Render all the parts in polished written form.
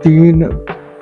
3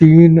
3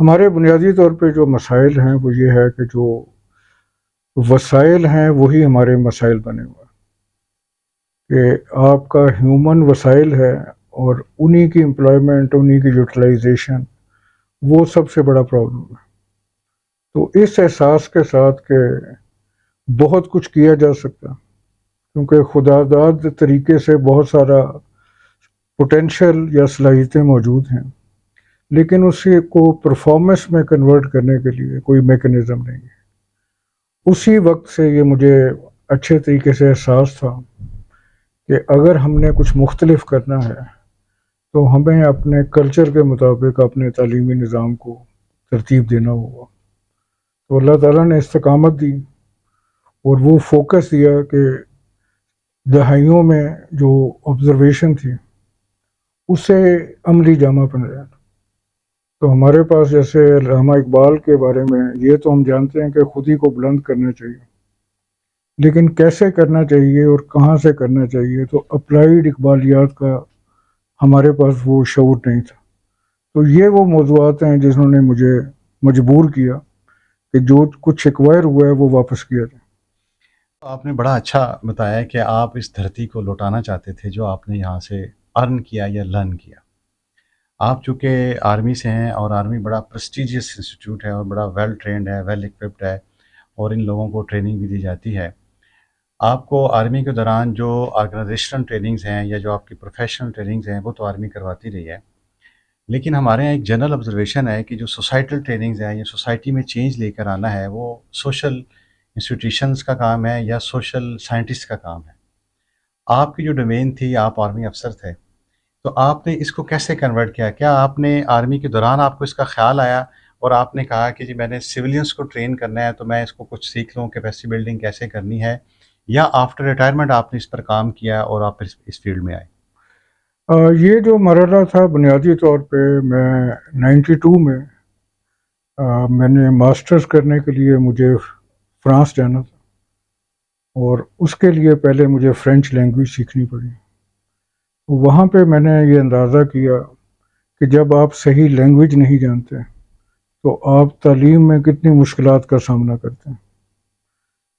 ہمارے بنیادی طور پہ جو مسائل ہیں وہ یہ ہے کہ جو وسائل ہیں وہی ہمارے مسائل بنے ہوئے ہیں، کہ آپ کا ہیومن وسائل ہے اور انہی کی امپلائمنٹ، انہی کی یوٹیلائزیشن، وہ سب سے بڑا پرابلم ہے۔ تو اس احساس کے ساتھ کہ بہت کچھ کیا جا سکتا، کیونکہ خدا داد طریقے سے بہت سارا پوٹینشل یا صلاحیتیں موجود ہیں، لیکن اسی کو پرفارمنس میں کنورٹ کرنے کے لیے کوئی میکنزم نہیں ہے۔ اسی وقت سے یہ مجھے اچھے طریقے سے احساس تھا کہ اگر ہم نے کچھ مختلف کرنا ہے تو ہمیں اپنے کلچر کے مطابق اپنے تعلیمی نظام کو ترتیب دینا ہوگا۔ تو اللہ تعالیٰ نے استقامت دی اور وہ فوکس دیا کہ دہائیوں میں جو آبزرویشن تھی اسے عملی جامہ پہنایا۔ تو ہمارے پاس جیسے علامہ اقبال کے بارے میں یہ تو ہم جانتے ہیں کہ خود ہی کو بلند کرنا چاہیے، لیکن کیسے کرنا چاہیے اور کہاں سے کرنا چاہیے، تو اپلائیڈ اقبالیات کا ہمارے پاس وہ شعور نہیں تھا۔ تو یہ وہ موضوعات ہیں جنہوں نے مجھے مجبور کیا کہ جو کچھ ایکوائر ہوا ہے وہ واپس کیا جائے۔ آپ نے بڑا اچھا بتایا کہ آپ اس دھرتی کو لوٹانا چاہتے تھے جو آپ نے یہاں سے ارن کیا یا لرن کیا۔ آپ چونکہ آرمی سے ہیں اور آرمی بڑا پریسٹیجیس انسٹیٹیوٹ ہے اور بڑا ویل ٹرینڈ ہے، ویل اکوپڈ ہے، اور ان لوگوں کو ٹریننگ بھی دی جاتی ہے۔ آپ کو آرمی کے دوران جو آرگنائزیشنل ٹریننگز ہیں یا جو آپ کی پروفیشنل ٹریننگز ہیں وہ تو آرمی کرواتی رہی ہے، لیکن ہمارے یہاں ایک جنرل آبزرویشن ہے کہ جو سوسائٹل ٹریننگز ہیں یا سوسائٹی میں چینج لے کر آنا ہے وہ سوشل انسٹیٹیوشنز کا کام ہے یا سوشل سائنٹسٹ کا کام ہے۔ آپ کی جو ڈومین تھی، آپ آرمی افسر تھے، تو آپ نے اس کو کیسے کنورٹ کیا؟ کیا آپ نے آرمی کے دوران آپ کو اس کا خیال آیا اور آپ نے کہا کہ جی میں نے سولینس کو ٹرین کرنا ہے تو میں اس کو کچھ سیکھ لوں، کیپیسٹی بلڈنگ کیسے کرنی ہے، یا آفٹر ریٹائرمنٹ آپ نے اس پر کام کیا اور آپ اس فیلڈ میں آئے؟ یہ جو مرحلہ تھا بنیادی طور پہ میں 92 میں میں نے ماسٹرز کرنے کے لیے مجھے فرانس جانا تھا، اور اس کے لیے پہلے مجھے فرینچ لینگویج سیکھنی پڑی۔ وہاں پہ میں نے یہ اندازہ کیا کہ جب آپ صحیح لینگویج نہیں جانتے تو آپ تعلیم میں کتنی مشکلات کا سامنا کرتے ہیں۔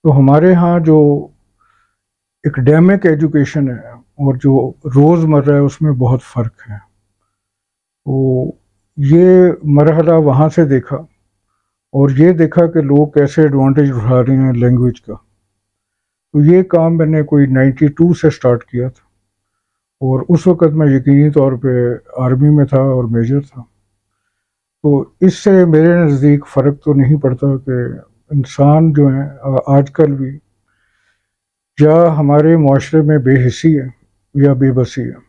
تو ہمارے ہاں جو اکیڈیمک ایجوکیشن ہے اور جو روز مرہ ہے اس میں بہت فرق ہے۔ تو یہ مرحلہ وہاں سے دیکھا اور یہ دیکھا کہ لوگ کیسے ایڈوانٹیج اٹھا رہے ہیں لینگویج کا۔ تو یہ کام میں نے کوئی 92 سے سٹارٹ کیا تھا، اور اس وقت میں یقینی طور پہ آرمی میں تھا اور میجر تھا۔ تو اس سے میرے نزدیک فرق تو نہیں پڑتا کہ انسان جو ہیں آج کل بھی یا ہمارے معاشرے میں بے حسی ہے یا بے بسی ہے۔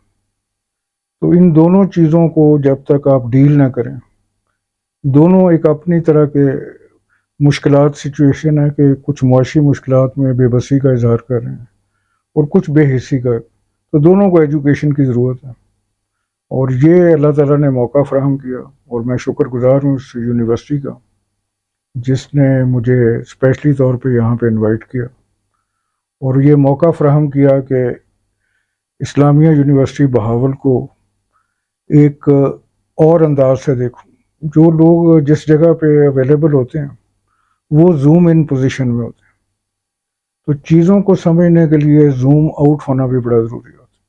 تو ان دونوں چیزوں کو جب تک آپ ڈیل نہ کریں، دونوں ایک اپنی طرح کے مشکلات سچویشن ہے کہ کچھ معاشی مشکلات میں بے بسی کا اظہار کر رہے ہیں اور کچھ بے حسی کا، تو دونوں کو ایجوکیشن کی ضرورت ہے۔ اور یہ اللہ تعالیٰ نے موقع فراہم کیا، اور میں شکر گزار ہوں اس یونیورسٹی کا جس نے مجھے اسپیشلی طور پہ یہاں پہ انوائٹ کیا اور یہ موقع فراہم کیا کہ اسلامیہ یونیورسٹی بہاول کو ایک اور انداز سے دیکھوں۔ جو لوگ جس جگہ پہ اویلیبل ہوتے ہیں وہ زوم ان پوزیشن میں ہوتے ہیں، تو چیزوں کو سمجھنے کے لیے زوم آؤٹ ہونا بھی بڑا ضروری ہوتا ہے۔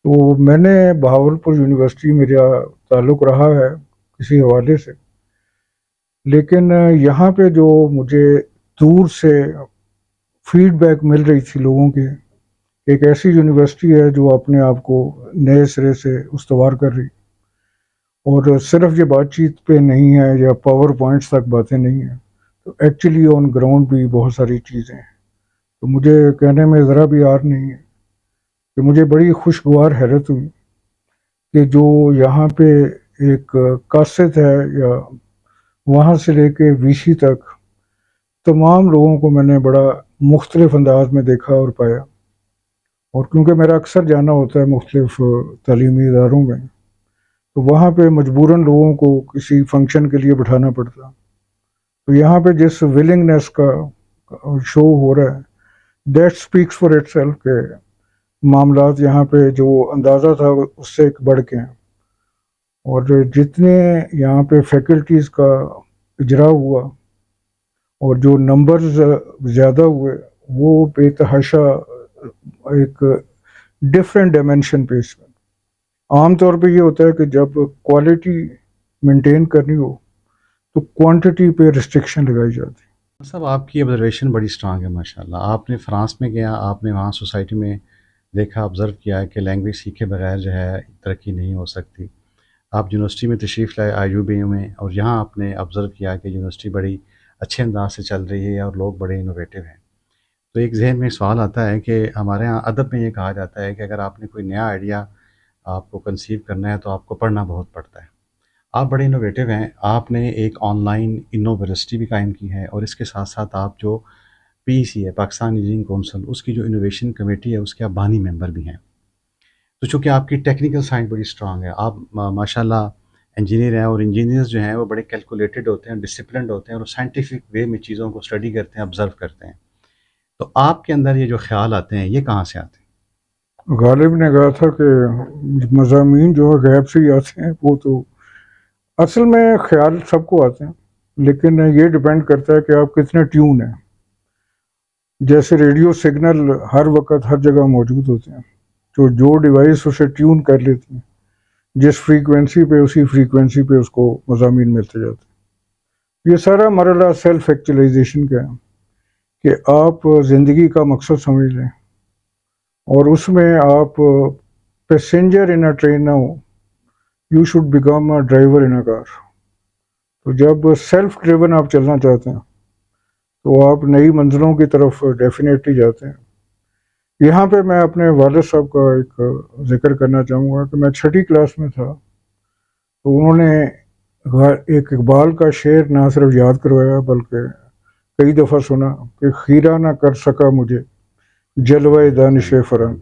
تو میں نے بہاولپور یونیورسٹی میرا تعلق رہا ہے کسی حوالے سے، لیکن یہاں پہ جو مجھے دور سے فیڈ بیک مل رہی تھی لوگوں کی، ایک ایسی یونیورسٹی ہے جو اپنے آپ کو نئے سرے سے استوار کر رہی، اور صرف یہ بات چیت پہ نہیں ہے یا پاور پوائنٹس تک باتیں نہیں ہیں، تو ایکچولی آن گراؤنڈ بھی بہت ساری چیزیں ہیں۔ تو مجھے کہنے میں ذرا بھی عار نہیں ہے کہ مجھے بڑی خوشگوار حیرت ہوئی کہ جو یہاں پہ ایک قاصد ہے یا وہاں سے لے کے ویسی تک تمام لوگوں کو میں نے بڑا مختلف انداز میں دیکھا اور پایا۔ اور کیونکہ میرا اکثر جانا ہوتا ہے مختلف تعلیمی اداروں میں، تو وہاں پہ مجبوراً لوگوں کو کسی فنکشن کے لیے بٹھانا پڑتا۔ تو یہاں پہ جس ولنگنیس کا شو ہو رہا ہے، that speaks for itself کہ معاملات یہاں پہ جو اندازہ تھا اس سے ایک بڑھ کے ہیں۔ اور جتنے یہاں پہ فیکلٹیز کا اجرا ہوا اور جو نمبرز زیادہ ہوئے وہ بے تحاشا ایک ڈفرینٹ ڈائمینشن پہ اس میں عام طور پہ یہ ہوتا ہے کہ جب کوالٹی مینٹین کرنی ہو تو کوانٹٹی پہ ریسٹرکشن لگائی جاتی ہے. صاحب آپ کی آبزرویشن بڑی اسٹرانگ ہے ماشاءاللہ. آپ نے فرانس میں گیا، آپ نے وہاں سوسائٹی میں دیکھا، آبزرو کیا کہ لینگویج سیکھے بغیر جو ہے ترقی نہیں ہو سکتی. آپ یونیورسٹی میں تشریف لائے آئی یو بی میں، اور یہاں آپ نے آبزرو کیا کہ یونیورسٹی بڑی اچھے انداز سے چل رہی ہے اور لوگ بڑے انوویٹو ہیں. تو ایک ذہن میں سوال آتا ہے کہ ہمارے ہاں ادب میں یہ کہا جاتا ہے کہ اگر آپ نے کوئی نیا آئیڈیا آپ کو کنسیو کرنا ہے تو آپ کو پڑھنا بہت پڑتا ہے. آپ بڑے انوویٹو ہیں، آپ نے ایک آن لائن انوورسٹی بھی قائم کی ہے، اور اس کے ساتھ ساتھ آپ جو پی ای سی ہے، پاکستان انجینئرنگ کونسل، اس کی جو انوویشن کمیٹی ہے اس کے آپ بانی ممبر بھی ہیں. تو چونکہ آپ کی ٹیکنیکل سائنس بڑی اسٹرانگ ہے، آپ ماشاء اللہ انجینئر ہیں، اور انجینئرز جو ہیں وہ بڑے کیلکولیٹڈ ہوتے ہیں، ڈسپلنڈ ہوتے ہیں، اور سائنٹیفک وے میں چیزوں کو اسٹڈی کرتے ہیں، آبزرو کرتے ہیں. تو آپ کے اندر یہ جو خیال آتے ہیں یہ کہاں سے آتے ہیں؟ غالب نے کہا تھا کہ مضامین جو ہے غیب سے ہی آتے ہیں. وہ تو اصل میں خیال سب کو آتے ہیں، لیکن یہ ڈپینڈ کرتا ہے کہ آپ کتنے ٹیون ہیں. جیسے ریڈیو سگنل ہر وقت ہر جگہ موجود ہوتے ہیں، تو جو ڈیوائس اسے ٹیون کر لیتی ہیں جس فریکوینسی پہ اسی فریکوینسی پہ اس کو مضامین ملتے جاتے ہیں. یہ سارا مرحلہ سیلف ایکچولائزیشن کا ہے کہ آپ زندگی کا مقصد سمجھ لیں، اور اس میں آپ پیسنجر ان اے ٹرین نہ ہو. You should become a driver in a car. تو جب سیلف ڈریون آپ چلنا چاہتے ہیں تو آپ نئی منزلوں کی طرف ڈیفینیٹلی جاتے ہیں. یہاں پہ میں اپنے والد صاحب کا ایک ذکر کرنا چاہوں گا کہ میں 6ٹھی کلاس میں تھا تو انہوں نے ایک اقبال کا شعر نہ صرف یاد کروایا بلکہ کئی دفعہ سنا کہ خیرہ نہ کر سکا مجھے جلوہ دانش فرنگ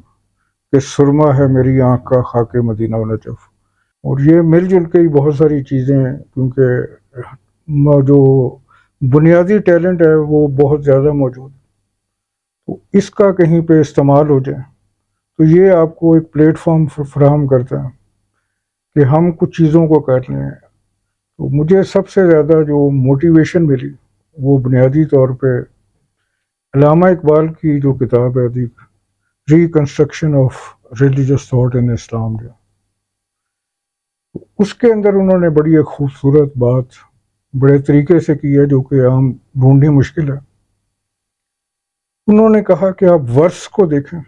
کہ سرما ہے میری آنکھ کا خاک مدینہ و نجف. اور یہ مل جل کے ہی بہت ساری چیزیں ہیں، کیونکہ جو بنیادی ٹیلنٹ ہے وہ بہت زیادہ موجود ہے، تو اس کا کہیں پہ استعمال ہو جائے تو یہ آپ کو ایک پلیٹ فارم فراہم کرتا ہے کہ ہم کچھ چیزوں کو کر لیں. تو مجھے سب سے زیادہ جو موٹیویشن ملی وہ بنیادی طور پہ علامہ اقبال کی جو کتاب ہے the reconstruction of religious thought in Islam, جو اس کے اندر انہوں نے بڑی ایک خوبصورت بات بڑے طریقے سے کی ہے جو کہ عام ڈھونڈنی مشکل ہے. انہوں نے کہا کہ آپ ورس کو دیکھیں،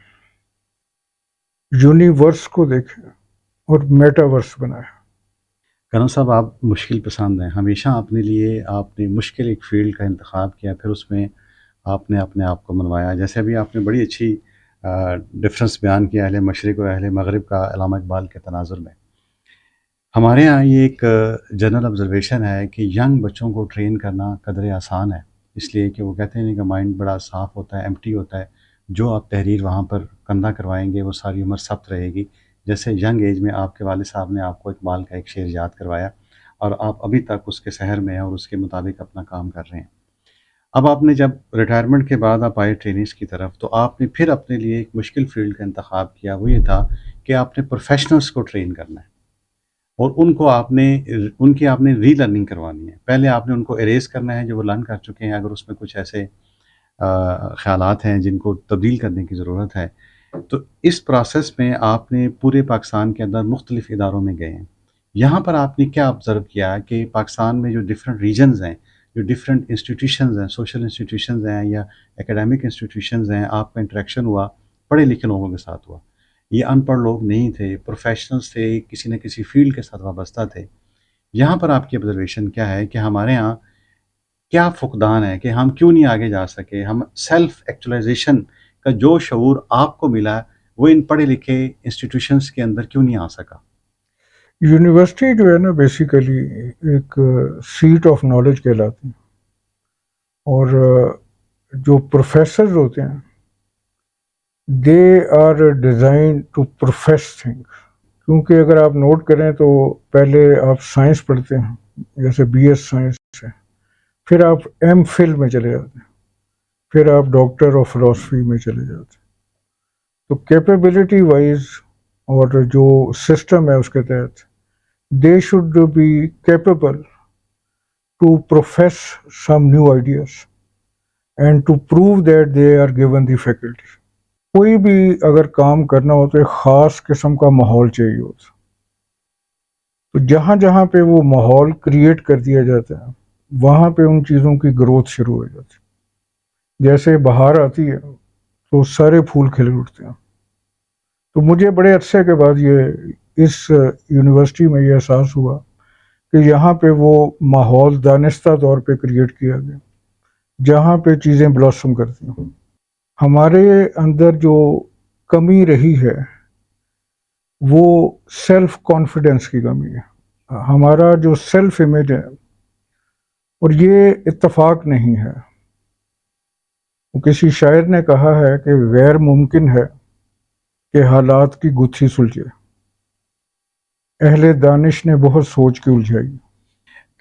یونیورس کو دیکھیں اور میٹا ورس بنائیں. کرن صاحب آپ مشکل پسند ہیں، ہمیشہ اپنے لیے آپ نے مشکل ایک فیلڈ کا انتخاب کیا، پھر اس میں آپ نے اپنے آپ کو منوایا. جیسے ابھی آپ نے بڑی اچھی ڈفرینس بیان کیا اہل مشرق اور اہل مغرب کا علامہ اقبال کے تناظر میں. ہمارے ہاں یہ ایک جنرل آبزرویشن ہے کہ ینگ بچوں کو ٹرین کرنا قدرے آسان ہے، اس لیے کہ وہ کہتے ہیں کہ مائنڈ بڑا صاف ہوتا ہے، ایمٹی ہوتا ہے، جو آپ تحریر وہاں پر کندہ کروائیں گے وہ ساری عمر ثبت رہے گی. جیسے ینگ ایج میں آپ کے والد صاحب نے آپ کو اقبال کا ایک شعر یاد کروایا، اور آپ ابھی تک اس کے سحر میں ہیں اور اس کے مطابق اپنا کام کر رہے ہیں. اب آپ نے جب ریٹائرمنٹ کے بعد آپ آئے ٹریننگز کی طرف، تو آپ نے پھر اپنے لیے ایک مشکل فیلڈ کا انتخاب کیا. وہ یہ تھا کہ آپ نے پروفیشنلز کو ٹرین کرنا ہے، اور ان کی آپ نے ری لرننگ کروانی ہے. پہلے آپ نے ان کو اریز کرنا ہے جو وہ لرن کر چکے ہیں، اگر اس میں کچھ ایسے خیالات ہیں جن کو تبدیل کرنے کی ضرورت ہے. تو اس پروسیس میں آپ نے پورے پاکستان کے اندر مختلف اداروں میں گئے ہیں. یہاں پر آپ نے کیا آبزرو کیا کہ پاکستان میں جو ڈفرینٹ ریجنز ہیں، جو ڈفرینٹ انسٹیٹیوشنز ہیں، سوشل انسٹیٹیوشنز ہیں یا اکیڈیمک انسٹیٹیوشنز ہیں، آپ کا انٹریکشن ہوا پڑھے لکھے لوگوں کے ساتھ ہوا. یہ ان پڑھ لوگ نہیں تھے، پروفیشنلز تھے، کسی نہ کسی فیلڈ کے ساتھ وابستہ تھے. یہاں پر آپ کی آبزرویشن کیا ہے کہ ہمارے ہاں کیا فقدان ہے کہ ہم کیوں نہیں آگے جا سکے؟ ہم سیلف ایکچولائزیشن کا جو شعور آپ کو ملا وہ ان پڑھے لکھے انسٹیٹیوشنز کے اندر کیوں نہیں آ سکا؟ یونیورسٹی جو ہے نا بیسیکلی ایک سیٹ آف نالج کہلاتی ہے، اور جو پروفیسرز ہوتے ہیں they are design to profess thing. کیونکہ اگر آپ نوٹ کریں تو پہلے آپ سائنس پڑھتے ہیں، جیسے بی ایس سائنس ہے، پھر آپ ایم فل میں چلے جاتے ہیں، پھر آپ ڈاکٹر آف فلاسفی میں چلے جاتے ہیں. تو کیپیبلٹی وائز اور جو سسٹم ہے اس کے تحت they should be capable to profess some new ideas and to prove that they are given the faculty. کوئی بھی اگر کام کرنا ہو تو ایک خاص قسم کا ماحول چاہیے ہوتا، تو جہاں جہاں پہ وہ ماحول کریٹ کر دیا جاتا ہے وہاں پہ ان چیزوں کی گروتھ شروع ہو جاتی ہے. جیسے بہار آتی ہے تو سارے پھول کھل اٹھتے ہیں. تو مجھے بڑے عرصے کے بعد یہ اس یونیورسٹی میں یہ احساس ہوا کہ یہاں پہ وہ ماحول دانستہ طور پہ کریٹ کیا گیا جہاں پہ چیزیں بلاسم کرتی ہیں. ہمارے اندر جو کمی رہی ہے وہ سیلف کانفیڈنس کی کمی ہے. ہمارا جو سیلف امیج ہے اور یہ اتفاق نہیں ہے. کسی شاعر نے کہا ہے کہ غیر ممکن ہے کہ حالات کی گتھی سلجھے، اہل دانش نے بہت سوچ کے الجھائی.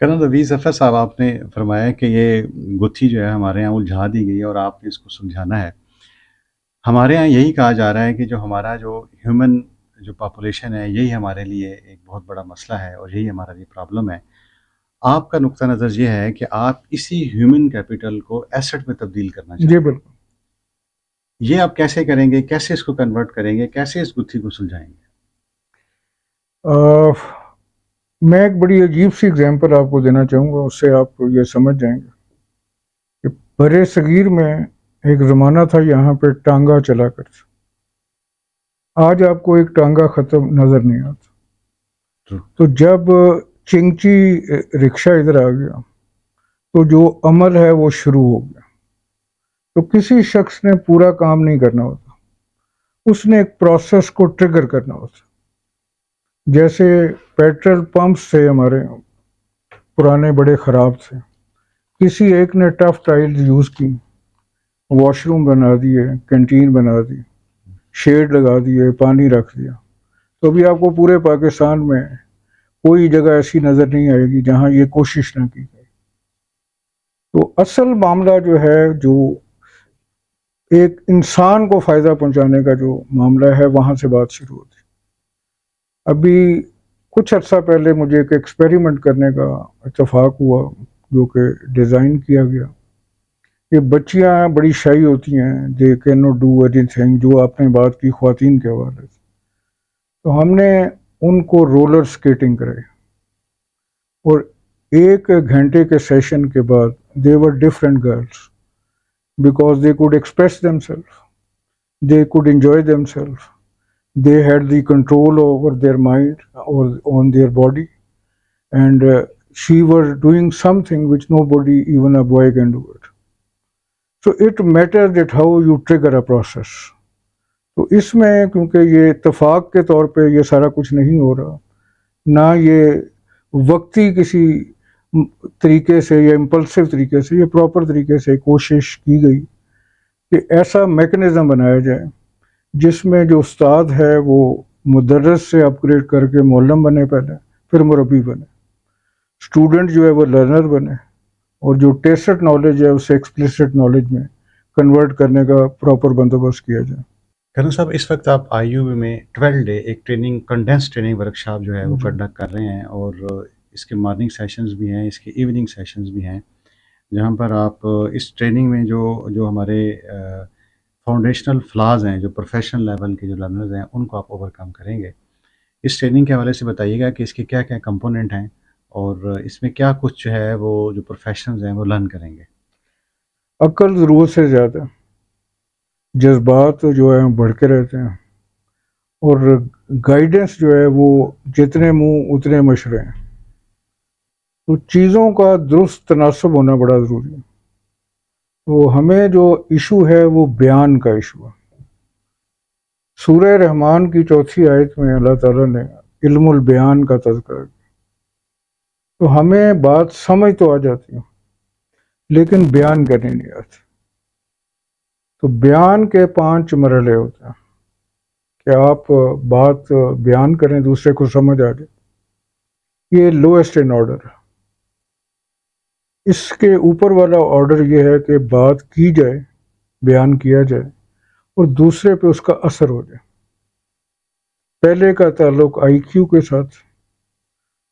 کرنل نوید ظفر صاحب، آپ نے فرمایا کہ یہ گتھی جو ہے ہمارے یہاں الجھا دی گئی اور آپ نے اس کو سلجھانا ہے. ہمارے یہاں یہی کہا جا رہا ہے کہ جو ہمارا جو ہیومن جو پاپولیشن ہے یہی ہمارے لیے ایک بہت بڑا مسئلہ ہے اور یہی ہمارا لیے پرابلم ہے. آپ کا نقطہ نظر یہ ہے کہ آپ اسی ہیومن کیپٹل کو ایسٹ میں تبدیل کرنا چاہتے جی ہیں. بالکل. یہ آپ کیسے کریں گے؟ کیسے اس کو کنورٹ کریں گے؟ کیسے اس گتھی کو سلجھائیں گے؟ میں ایک بڑی عجیب سی اگزامپل آپ کو دینا چاہوں گا، اس سے آپ یہ سمجھ جائیں گے کہ برِ صغیر میں ایک زمانہ تھا یہاں پہ ٹانگا چلا کرتا. آج آپ کو ایک ٹانگا ختم نظر نہیں آتا. تو جب چنگچی رکشہ ادھر آ گیا تو جو عمل ہے وہ شروع ہو گیا. تو کسی شخص نے پورا کام نہیں کرنا ہوتا، اس نے ایک پروسیس کو ٹریگر کرنا ہوتا. جیسے پیٹرول پمپس تھے ہمارے پرانے، بڑے خراب تھے، کسی ایک نے ٹف ٹائل یوز کی، واش روم بنا دیے، کینٹین بنا دی، شیڈ لگا دیے، پانی رکھ دیا. تو ابھی آپ کو پورے پاکستان میں کوئی جگہ ایسی نظر نہیں آئے گی جہاں یہ کوشش نہ کی جائے. تو اصل معاملہ جو ہے، جو ایک انسان کو فائدہ پہنچانے کا جو معاملہ ہے، وہاں سے بات شروع ہوتی. ابھی کچھ عرصہ پہلے مجھے ایک ایکسپیریمنٹ کرنے کا اتفاق ہوا جو کہ ڈیزائن کیا گیا. یہ بچیاں بڑی شائی ہوتی ہیں، they can not do any thing, جو آپ نے بات کی خواتین کے حوالے سے. تو ہم نے ان کو رولر سکیٹنگ کرائی اور 1 گھنٹے کے سیشن کے بعد they were different girls because they could express themself, they could enjoy themself. They had the control over their mind or on their body, and she was doing something which nobody, even a boy, can do it. So it matters that how you trigger a process. تو اس میں کیونکہ یہ اتفاق کے طور پہ یہ سارا کچھ نہیں ہو رہا، نہ یہ وقتی کسی طریقے سے یا امپلسو طریقے سے، یہ پراپر طریقے سے کوشش کی گئی کہ ایسا میکنزم بنایا جائے جس میں جو استاد ہے وہ مدرس سے اپ گریڈ کر کے معلم بنے پہلے، پھر مربی بنے، اسٹوڈنٹ جو ہے وہ لرنر بنے، اور جو ٹیسٹ نالج ہے اسے ایکسپلسٹ نالج میں کنورٹ کرنے کا پراپر بندوبست کیا جائے. کرنل صاحب، اس وقت آپ آئی یو میں 12 ڈے ایک ٹریننگ کنڈینس ٹریننگ ورکشاپ جو ہے وہ کنڈکٹ کر رہے ہیں، اور اس کے مارننگ سیشنز بھی ہیں، اس کے ایوننگ سیشنز بھی ہیں، جہاں پر آپ اس ٹریننگ میں جو ہمارے فاؤنڈیشنل فلاز ہیں، جو پروفیشنل لیول کے جو لرنرز ہیں، ان کو آپ اوور کم کریں گے. اس ٹریننگ کے حوالے سے بتائیے گا کہ اس کے کیا کیا کمپوننٹ ہیں اور اس میں کیا کچھ جو ہے وہ جو پروفیشنلز ہیں وہ لرن کریں گے. عقل ضرورت سے زیادہ، جذبات جو ہے بڑھ کے رہتے ہیں، اور گائیڈنس جو ہے وہ جتنے منہ اتنے مشرے ہیں. تو چیزوں کا درست تناسب ہونا بڑا ضروری ہے. تو ہمیں جو ایشو ہے وہ بیان کا ایشو ہے. سورہ رحمان کی 4 آیت میں اللہ تعالیٰ نے علم البیان کا تذکرہ کیا. تو ہمیں بات سمجھ تو آ جاتی ہے لیکن بیان کرنے نہیں آتی. تو بیان کے 5 مرحلے ہوتے ہیں کہ آپ بات بیان کریں، دوسرے کو سمجھ آ جائے. یہ لوئسٹ ان آرڈر ہے. اس کے اوپر والا آرڈر یہ ہے کہ بات کی جائے، بیان کیا جائے اور دوسرے پہ اس کا اثر ہو جائے. پہلے کا تعلق آئی کیو کے ساتھ،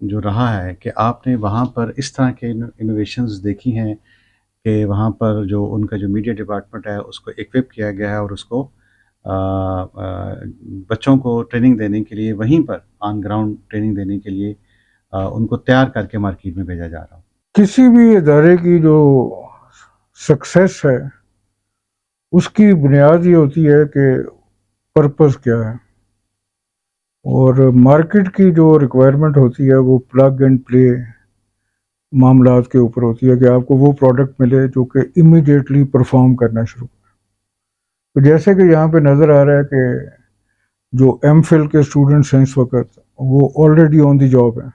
جو رہا ہے کہ آپ نے وہاں پر اس طرح کے انوویشنز دیکھی ہیں کہ وہاں پر جو ان کا جو میڈیا ڈپارٹمنٹ ہے اس کو ایکوپ کیا گیا ہے اور اس کو بچوں کو ٹریننگ دینے کے لیے وہیں پر آن گراؤنڈ ٹریننگ دینے کے لیے ان کو تیار کر کے مارکیٹ میں بھیجا جا رہا ہو؟ کسی بھی ادارے کی جو سکسیس ہے اس کی بنیاد یہ ہوتی ہے کہ پرپز کیا ہے، اور مارکیٹ کی جو ریکوائرمنٹ ہوتی ہے وہ پلگ اینڈ پلے معاملات کے اوپر ہوتی ہے کہ آپ کو وہ پروڈکٹ ملے جو کہ امیڈیٹلی پرفارم کرنا شروع کرے۔ تو جیسے کہ یہاں پہ نظر آ رہا ہے کہ جو ایم فل کے اسٹوڈنٹس ہیں اس وقت وہ آلریڈی آن دی جاب ہیں،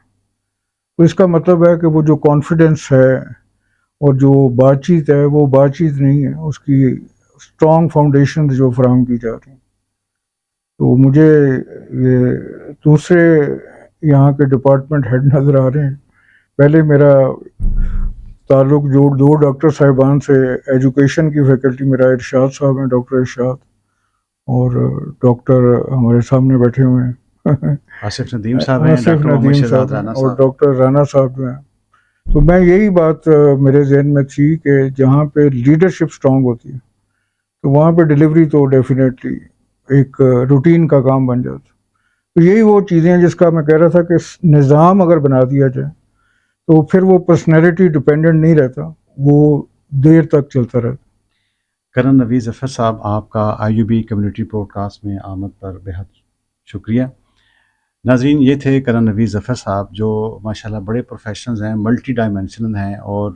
تو اس کا مطلب ہے کہ وہ جو کانفیڈنس ہے اور جو بات چیت ہے وہ بات چیت نہیں ہے، اس کی اسٹرانگ فاؤنڈیشن جو فراہم کی جا رہی ہیں۔ تو مجھے یہ دوسرے یہاں کے ڈپارٹمنٹ ہیڈ نظر آ رہے ہیں۔ پہلے میرا تعلق جو دو ڈاکٹر صاحبان سے ایجوکیشن کی فیکلٹی، میرا ارشاد صاحب ہیں، ڈاکٹر ارشاد، اور ڈاکٹر ہمارے سامنے بیٹھے ہوئے ہیں آصف ندیم صاحب ہیں، آصف ڈاکٹر محمد ندیم شہزاد صاحب ہیں، رانا اور صاحب۔ ڈاکٹر رانا صاحب جو ہیں۔ تو میں یہی بات میرے ذہن میں تھی کہ جہاں پہ لیڈرشپ اسٹرانگ ہوتی ہے تو وہاں پہ ڈیلیوری تو ڈیفینیٹلی ایک روٹین کا کام بن جاتا ہے۔ تو یہی وہ چیزیں ہیں جس کا میں کہہ رہا تھا کہ نظام اگر بنا دیا جائے تو پھر وہ پرسنالٹی ڈپینڈنٹ نہیں رہتا، وہ دیر تک چلتا رہتا۔ کرن نوید ظفر صاحب، آپ کا I U B community podcast میں آمد پر بہت شکریہ۔ ناظرین، یہ تھے کرن نوید ظفر صاحب جو ماشاءاللہ بڑے پروفیشنلز ہیں، ملٹی ڈائمینشنل ہیں، اور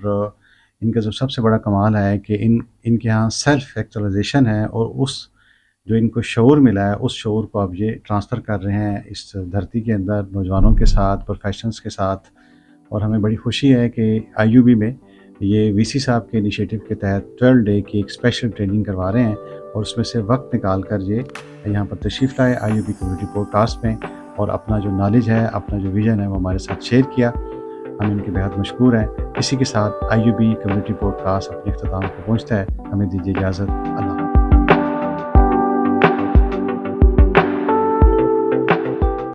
ان کا جو سب سے بڑا کمال ہے کہ ان کے ہاں سیلف ایکچولائزیشن ہے، اور اس جو ان کو شعور ملا ہے اس شعور کو اب یہ ٹرانسفر کر رہے ہیں اس دھرتی کے اندر نوجوانوں کے ساتھ، پروفیشنلز کے ساتھ۔ اور ہمیں بڑی خوشی ہے کہ آئی یو بی میں یہ وی سی صاحب کے انیشیٹو کے تحت 12 ڈے کی ایک اسپیشل ٹریننگ کروا رہے ہیں، اور اس میں سے وقت نکال کر یہ یہاں پر تشریف لائے I U B community podcast میں، اور اپنا جو نالج ہے، اپنا جو ویژن ہے وہ ہمارے ساتھ شیئر کیا۔ ہم ان کے بہت مشکور ہیں۔ اسی کے ساتھ I U B community podcast اپنے اختتام کو پہنچتا ہے۔ ہمیں دیجیے اجازت۔ اللہ